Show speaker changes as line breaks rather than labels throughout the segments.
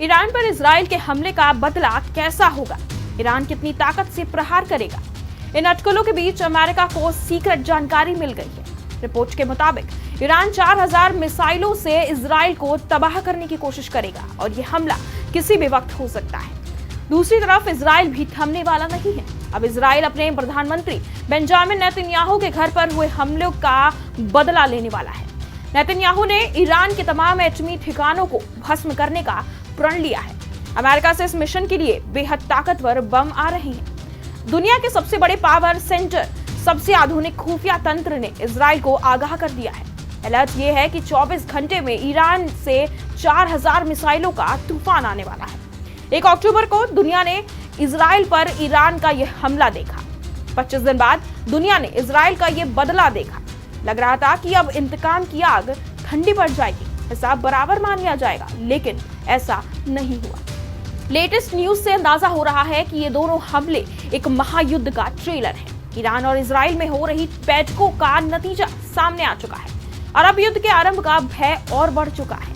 Iran पर Israel के हमले का बदला कैसा होगा? ईरान कितनी ताकत से प्रहार करेगा? इन अटकलों के बीच अमेरिका को सीक्रेट जानकारी मिल गई है। रिपोर्ट के मुताबिक ईरान 4000 मिसाइलों से इजराइल को तबाह करने की कोशिश करेगा और यह हमला किसी भी वक्त हो सकता है। दूसरी तरफ इजराइल भी थमने वाला नहीं है। अब इजराइल अपने प्रधानमंत्री बेंजामिन नेतन्याहू के घर पर हुए हमलों का बदला लेने वाला है। नेतन्याहू ने ईरान के तमाम एटमी ठिकानों को भस्म करने का प्रण लिया है। अमेरिका से इस मिशन के लिए बेहद ताकतवर बम आ रहे हैं। दुनिया के सबसे बड़े पावर सेंटर, सबसे आधुनिक खुफिया तंत्र ने इजराइल को आगाह कर दिया है। अलर्ट ये है कि 24 घंटे में ईरान से 4000 मिसाइलों का तूफान आने वाला है। 1 अक्टूबर को दुनिया ने इजराइल पर ईरान का यह हमला देखा। 25 दिन बाद दुनिया ने इजराइल का यह बदला देखा। लग रहा था कि अब इंतकाम की आग ठंडी पड़ जाएगी, हिसाब बराबर मान लिया जाएगा, लेकिन ऐसा नहीं हुआ। लेटेस्ट न्यूज से अंदाजा हो रहा है कि ये दोनों हमले एक महायुद्ध का ट्रेलर है। ईरान और इजराइल में हो रही बैठकों का नतीजा सामने आ चुका है। अरब युद्ध के आरंभ का भय और बढ़ चुका है।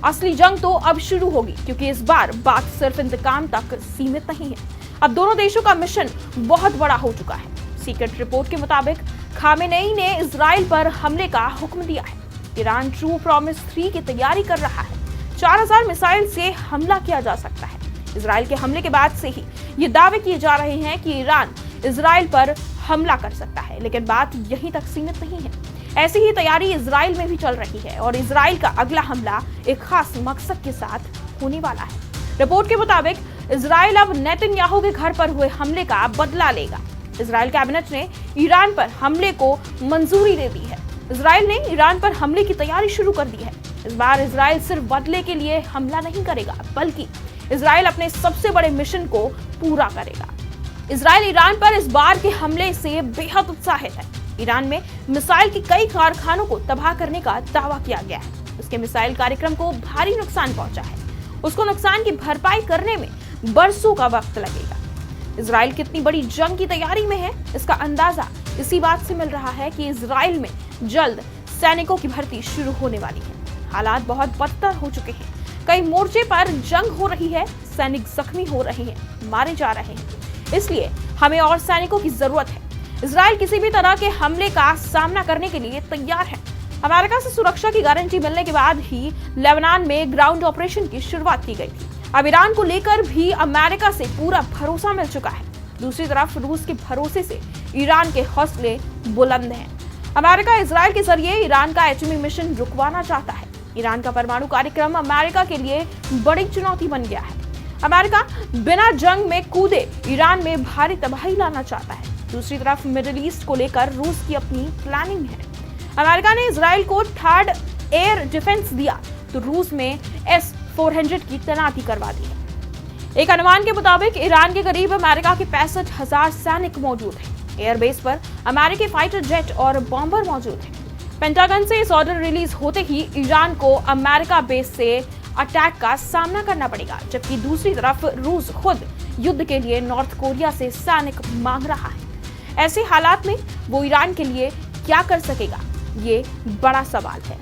असली जंग तो अब शुरू होगी, क्योंकि इस बार बात सिर्फ इंतकाम तक सीमित नहीं है। अब दोनों देशों का मिशन बहुत बड़ा हो चुका है। सीक्रेट रिपोर्ट के मुताबिक खामेनेई ने इजराइल पर हमले का हुक्म दिया है। ईरान ट्रू प्रॉमिस 3 की तैयारी कर रहा है। 4000 मिसाइल से हमला किया जा सकता है। इजराइल के हमले के बाद से ही ये दावे किए जा रहे हैं कि ईरान इजराइल पर हमला कर सकता है, लेकिन बात यहीं तक सीमित नहीं है। ऐसी ही तैयारी इजराइल में भी चल रही है और इजराइल का अगला हमला एक खास मकसद के साथ होने वाला है। रिपोर्ट के मुताबिक इजराइल अब नेतन्याहू के घर पर हुए हमले का बदला लेगा। इजराइल कैबिनेट ने ईरान पर हमले को मंजूरी दे दी है। इजराइल ने ईरान पर हमले की तैयारी शुरू कर दी है। इस बार इजराइल सिर्फ बदले के लिए हमला नहीं करेगा, बल्कि इजराइल अपने सबसे बड़े मिशन को पूरा करेगा। इजराइल ईरान पर इस बार के हमले से बेहद उत्साहित है। ईरान में मिसाइल के कई कारखानों को तबाह करने का दावा किया गया है। उसके मिसाइल कार्यक्रम को भारी नुकसान पहुंचा है। उसको नुकसान की भरपाई करने में बरसों का वक्त लगेगा। इजराइल कितनी बड़ी जंग की तैयारी में है, इसका अंदाजा इसी बात से मिल रहा है कि इजराइल में जल्द सैनिकों की भर्ती शुरू होने वाली है। हालात बहुत बदतर हो चुके हैं। कई मोर्चे पर जंग हो रही है, सैनिक जख्मी हो रहे हैं, मारे जा रहे हैं। इसलिए हमें और सैनिकों की जरूरत है। इजराइल किसी भी तरह के हमले का सामना करने के लिए तैयार है। अमेरिका से सुरक्षा की गारंटी मिलने के बाद ही लेबनान में ग्राउंड ऑपरेशन की शुरुआत की गई थी। अब ईरान को लेकर भी अमेरिका से पूरा भरोसा मिल चुका है। दूसरी तरफ रूस के भरोसे से ईरान के हौसले बुलंद हैं। अमेरिका इजराइल के जरिए ईरान का एटमी मिशन रुकवाना चाहता है। ईरान का परमाणु कार्यक्रम अमेरिका के लिए बड़ी चुनौती बन गया है। अमेरिका बिना जंग में कूदे ईरान में भारी तबाही लाना चाहता है। दूसरी तरफ मिडिल ईस्ट को लेकर रूस की अपनी प्लानिंग है। अमेरिका ने इजराइल को थर्ड एयर डिफेंस दिया तो रूस में S-400 की तैनाती करवा दी है। एक अनुमान के मुताबिक ईरान के करीब अमेरिका के 65,000 सैनिक मौजूद हैं। एयरबेस पर अमेरिकी फाइटर जेट और बॉम्बर मौजूद हैं। पेंटागन से इस ऑर्डर रिलीज होते ही ईरान को अमेरिका बेस से अटैक का सामना करना पड़ेगा, जबकि दूसरी तरफ रूस खुद युद्ध के लिए नॉर्थ कोरिया से सैनिक मांग रहा है। ऐसे हालात में वो ईरान के लिए क्या कर सकेगा, ये बड़ा सवाल है।